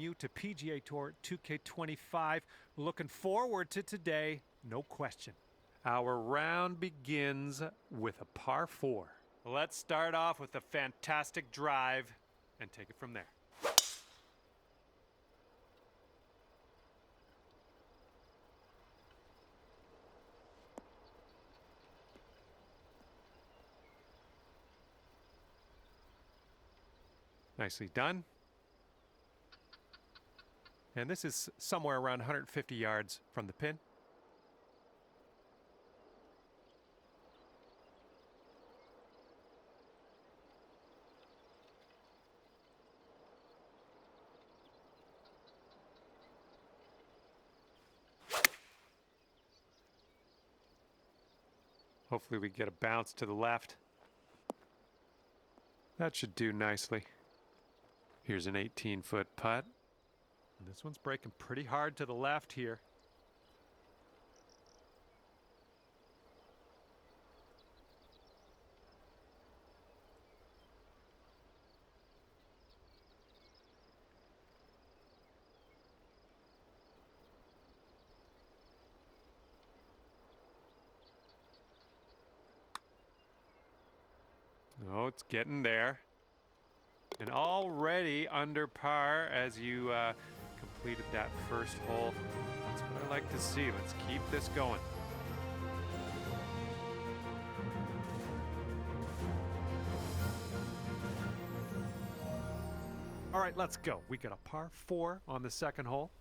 you to PGA Tour 2K25. Looking forward to today, no question. Our round begins with a par 4. Let's start off with a fantastic drive and take it from there. Nicely done. And this is somewhere around 150 yards from the pin. Hopefully we get a bounce to the left. That should do nicely. Here's an 18-foot putt. And this one's breaking pretty hard to the left here. Oh, it's getting there. And already under par as you completed that first hole. That's what I like to see. Let's keep this going. All right, let's go. We got a par 4 on the second hole.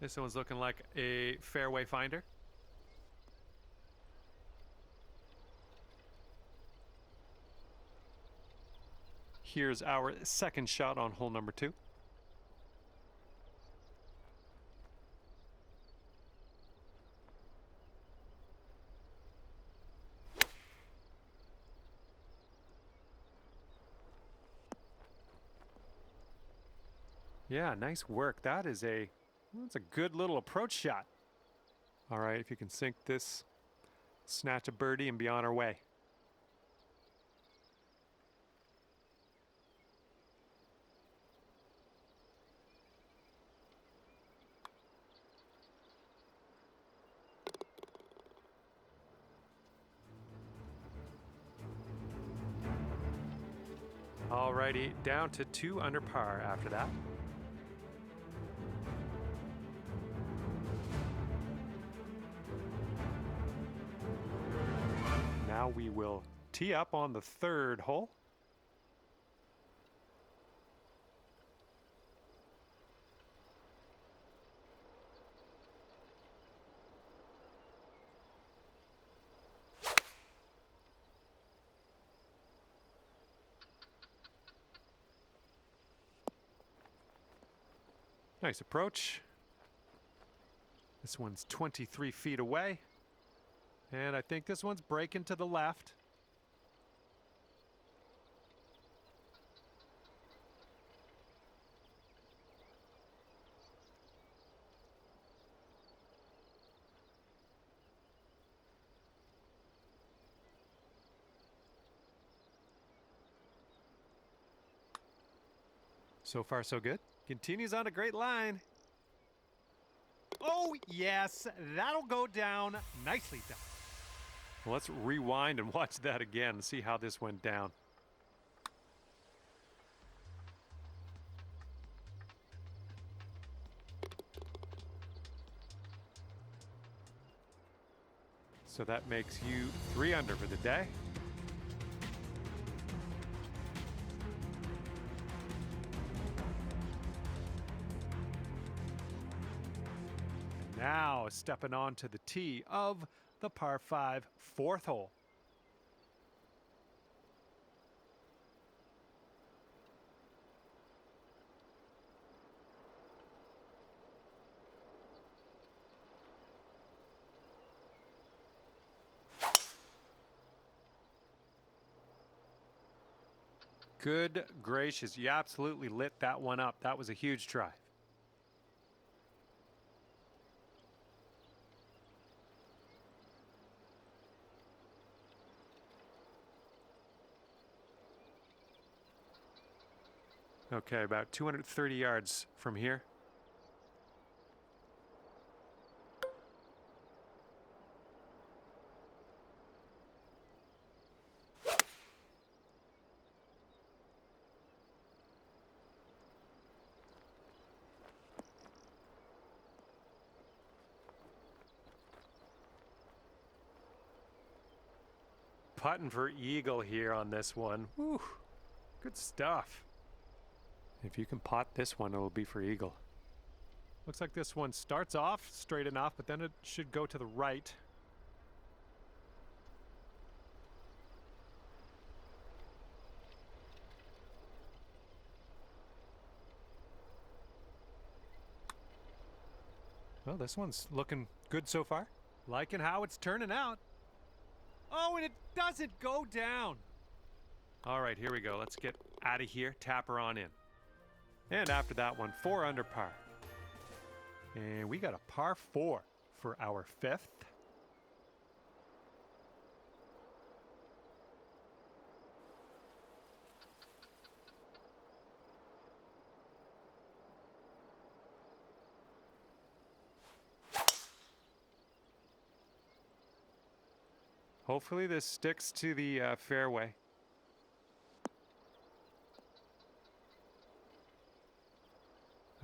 This one's looking like a fairway finder. Here's our second shot on hole number 2. Yeah, nice work. That's a good little approach shot. All right, if you can sink this, snatch a birdie and be on our way. All righty, down to 2 under par after that. Now we will tee up on the third hole. Nice approach. This one's 23 feet away. And I think this one's breaking to the left. So far, so good. Continues on a great line. Oh, yes, that'll go down. Nicely done. Let's rewind and watch that again and see how this went down. So that makes you 3 under for the day. Now stepping on to the tee of the par 5 fourth hole. Good gracious, you absolutely lit that one up. That was a huge try. Okay, about 230 yards from here. Putting for eagle here on this one. Whew, good stuff. If you can pot this one, it'll be for eagle. Looks like this one starts off straight enough, but then it should go to the right. Well, this one's looking good so far. Liking how it's turning out. Oh, and it doesn't go down. All right, here we go. Let's get out of here. Tap her on in. And after that one, 4 under par. And we got a par 4 for our 5th. Hopefully this sticks to the fairway.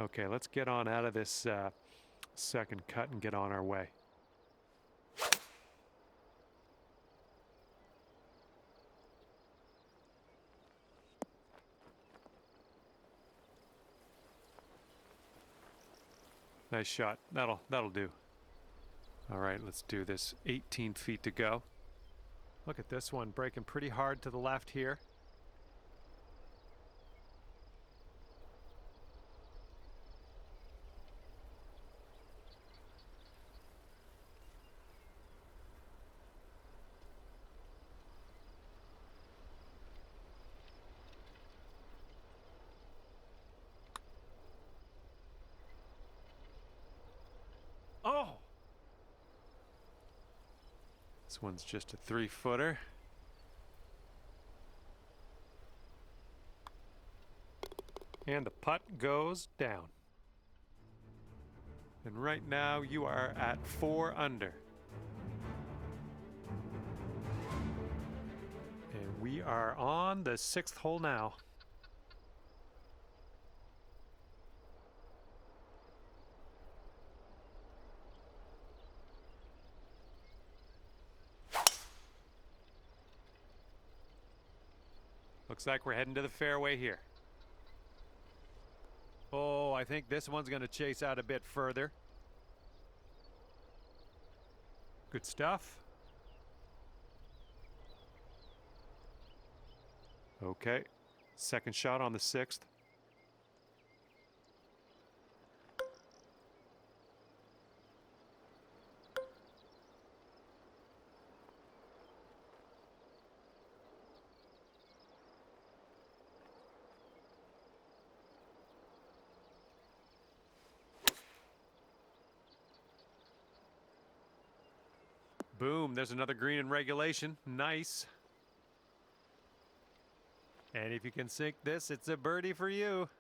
Okay, let's get on out of this second cut and get on our way. Nice shot. That'll do. All right, let's do this. 18 feet to go. Look at this one breaking pretty hard to the left here. Oh! This one's just a 3-footer. And the putt goes down. And right now you are at 4 under. And we are on the 6th hole now. Looks like we're heading to the fairway here. Oh, I think this one's going to chase out a bit further. Good stuff. Okay, second shot on the 6th. Boom, there's another green in regulation. Nice. And if you can sink this, it's a birdie for you.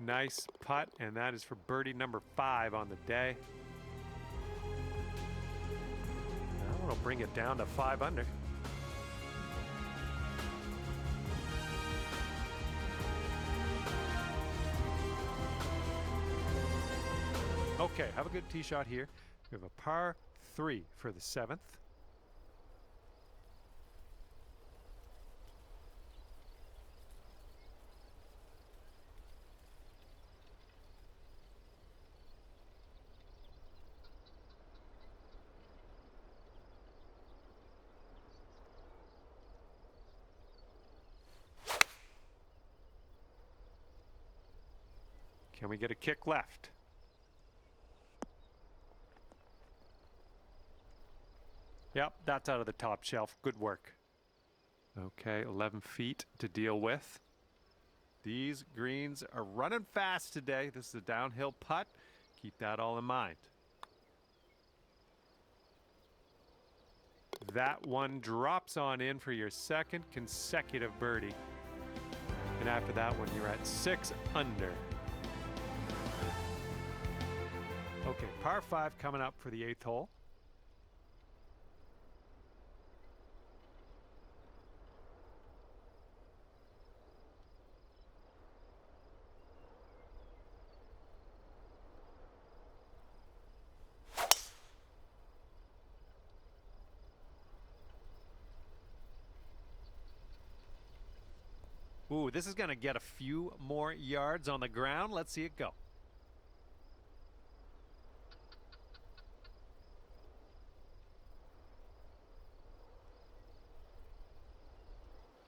Nice putt, and that is for birdie number 5 on the day. That one will bring it down to 5 under. Okay, have a good tee shot here. We have a par 3 for the 7th. Can we get a kick left? Yep, that's out of the top shelf. Good work. Okay, 11 feet to deal with. These greens are running fast today. This is a downhill putt. Keep that all in mind. That one drops on in for your second consecutive birdie. And after that one, you're at 6 under. Okay, par 5 coming up for the 8th hole. Ooh, this is going to get a few more yards on the ground. Let's see it go.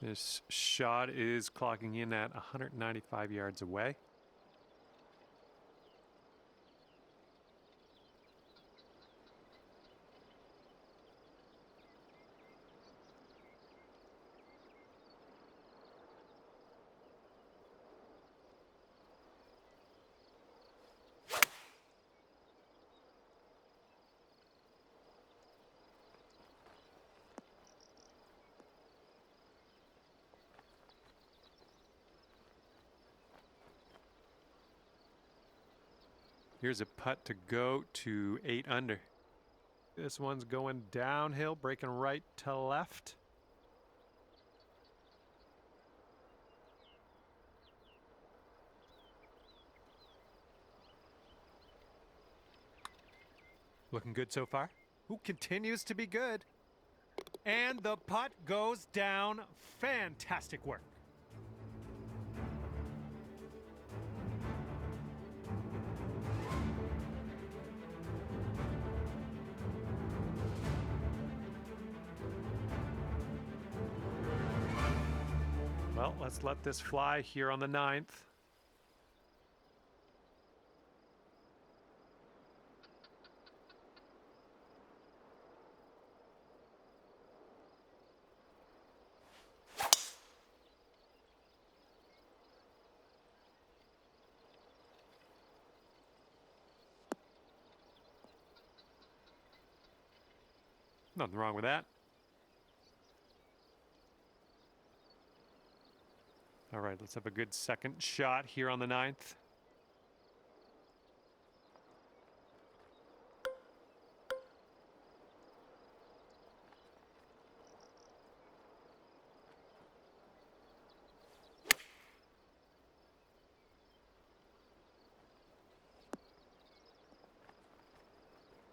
This shot is clocking in at 195 yards away. Here's a putt to go to 8 under. This one's going downhill, breaking right to left. Looking good so far. Who continues to be good. And the putt goes down. Fantastic work. Well, let's let this fly here on the 9th. Nothing wrong with that. All right, let's have a good second shot here on the 9th.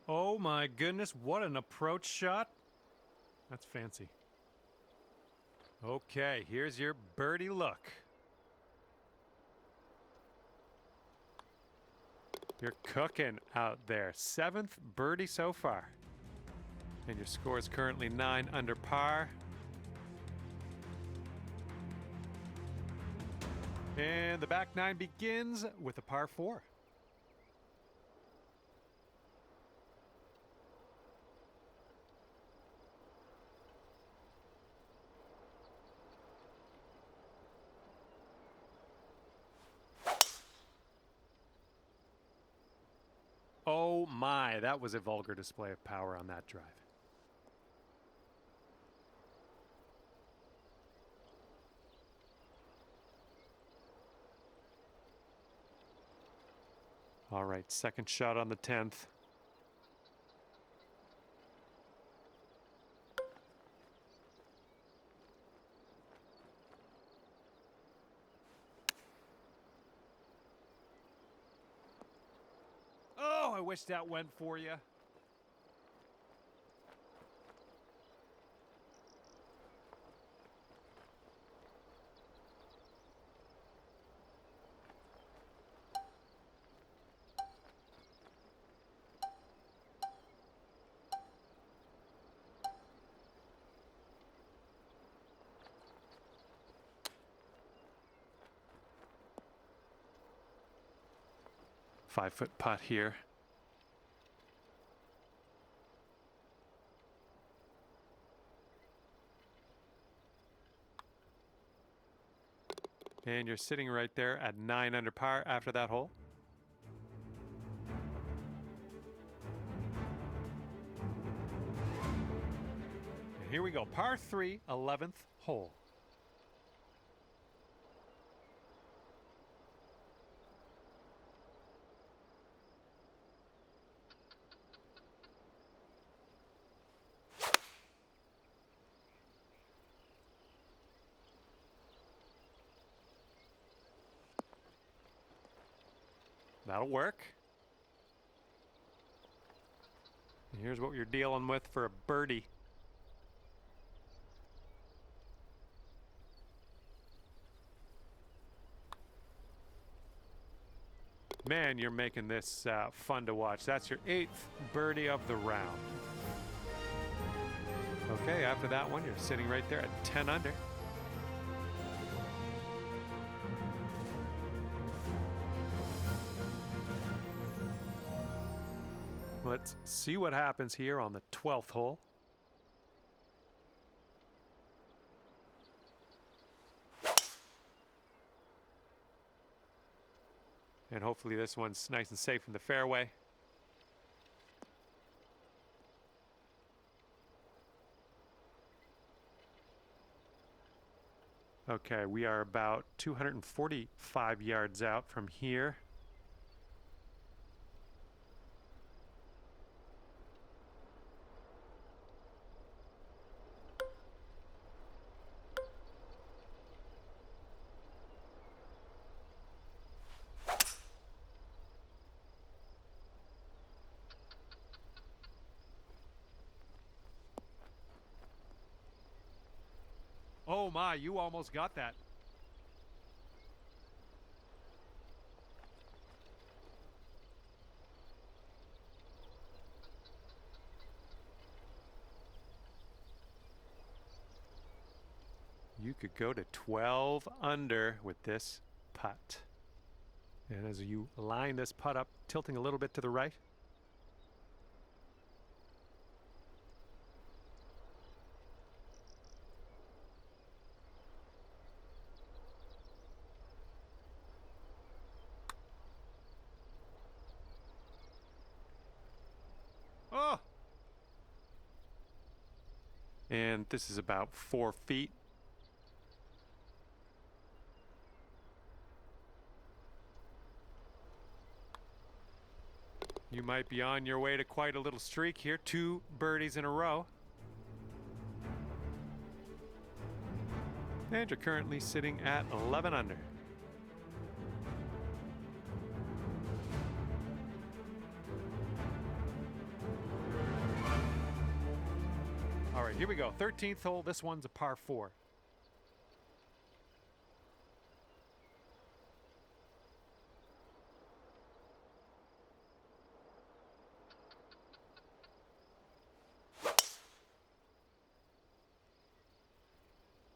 Oh my goodness, what an approach shot. That's fancy. Okay, here's your birdie look. You're cooking out there. 7th birdie so far. And your score is currently 9 under par. And the back 9 begins with a par 4. Oh my, that was a vulgar display of power on that drive. All right, second shot on the 10th. Oh, I wish that went for you. Five-foot putt here. And you're sitting right there at 9 under par after that hole. And here we go, par 3, 11th hole. That'll work. And here's what you're dealing with for a birdie. Man, you're making this fun to watch. That's your 8th birdie of the round. Okay, after that one, you're sitting right there at 10 under. Let's see what happens here on the 12th hole. And hopefully this one's nice and safe in the fairway. Okay, we are about 245 yards out from here. Oh my, you almost got that. You could go to 12 under with this putt. And as you line this putt up, tilting a little bit to the right. Oh! And this is about 4 feet. You might be on your way to quite a little streak here. 2 birdies in a row. And you're currently sitting at 11 under. All right, here we go. 13th hole. This one's a par 4.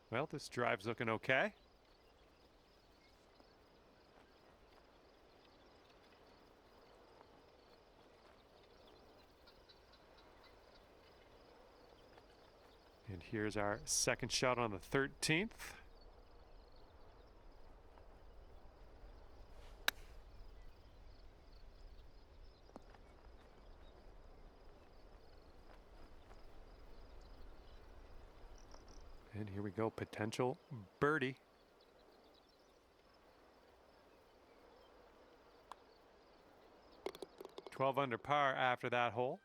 Well, this drive's looking okay. And here's our second shot on the 13th. And here we go, potential birdie. $12 under par after that hole.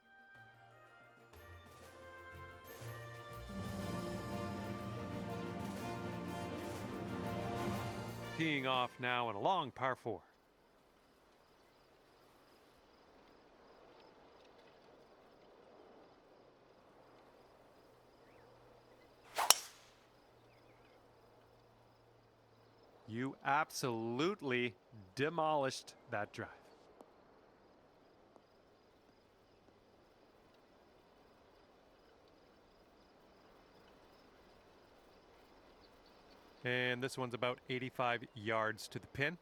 Teeing off now in a long par 4. You absolutely demolished that drive. And this one's about 85 yards to the pin.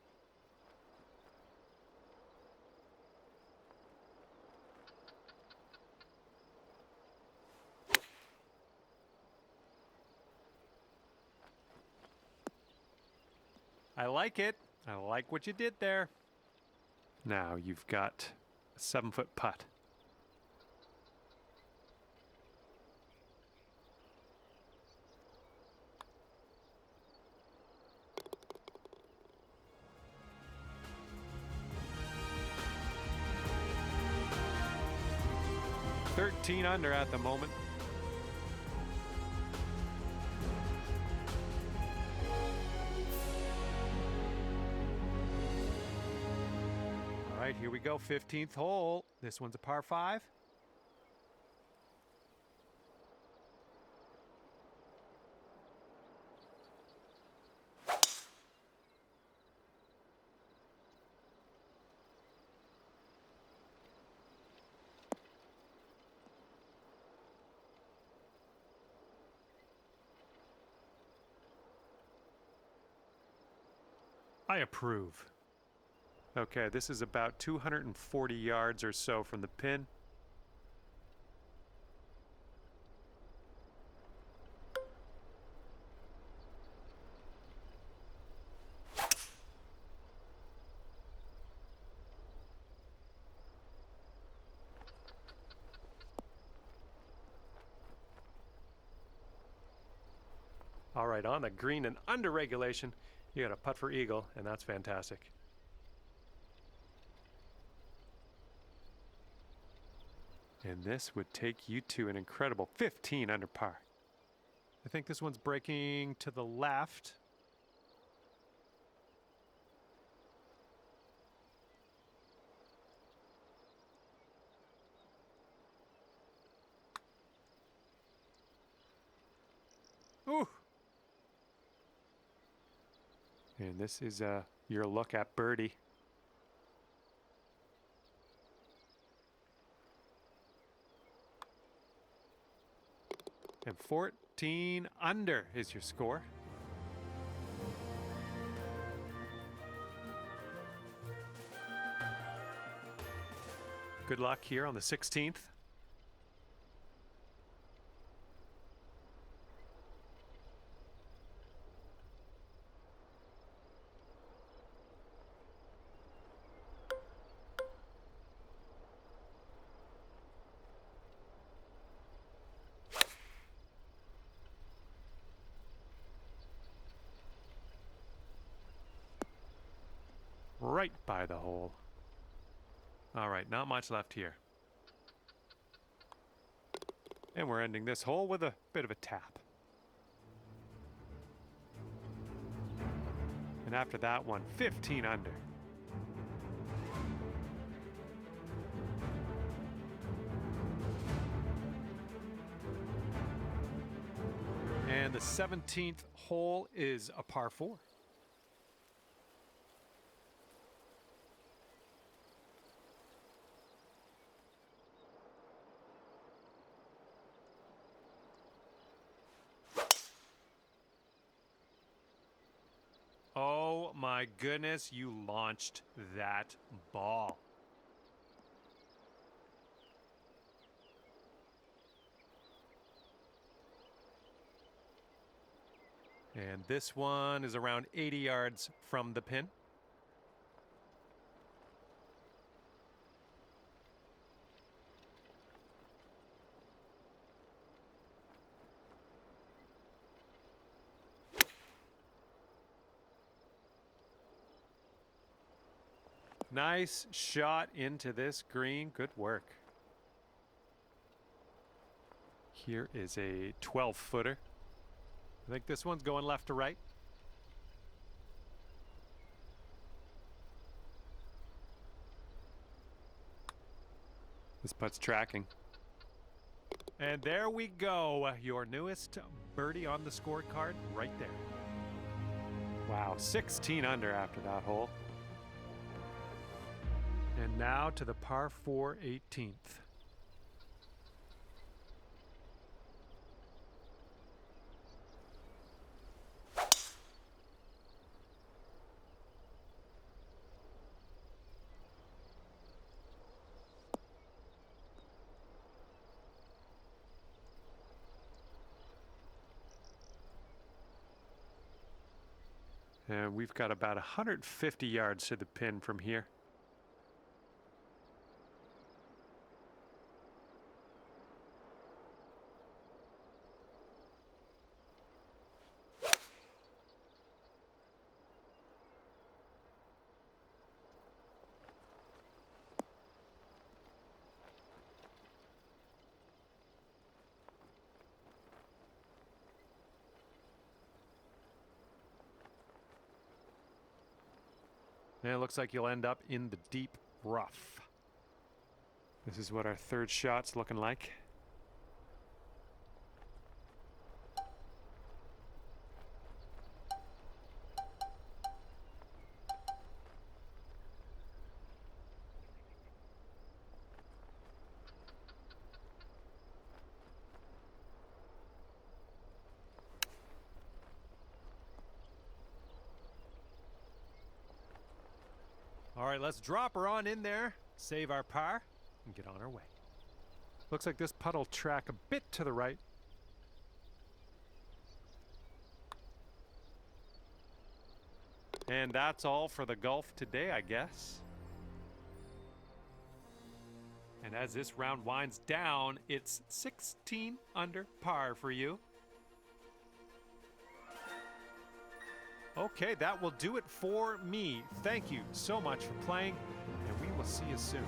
I like it. I like what you did there. Now you've got a 7-foot putt. $13 under at the moment. All right, here we go, 15th hole. This one's a par 5. I approve. Okay, this is about 240 yards or so from the pin. All right, on the green and under regulation, you got a putt for eagle, and that's fantastic. And this would take you to an incredible 15 under par. I think this one's breaking to the left. Ooh. And this is your look at birdie. And 14 under is your score. Good luck here on the 16th. Right by the hole. All right, not much left here. And we're ending this hole with a bit of a tap. And after that one, 15 under. And the 17th hole is a par 4. Oh my goodness, you launched that ball. And this one is around 80 yards from the pin. Nice shot into this green. Good work. Here is a 12-footer. I think this one's going left to right. This putt's tracking. And there we go. Your newest birdie on the scorecard right there. Wow, 16 under after that hole. And now to the par 4 18th. And we've got about 150 yards to the pin from here. And it looks like you'll end up in the deep rough. This is what our third shot's looking like. All right, let's drop her on in there, save our par, and get on our way. Looks like this putt'll track a bit to the right. And that's all for the golf today, I guess. And as this round winds down, it's 16 under par for you. Okay, that will do it for me. Thank you so much for playing, and we will see you soon.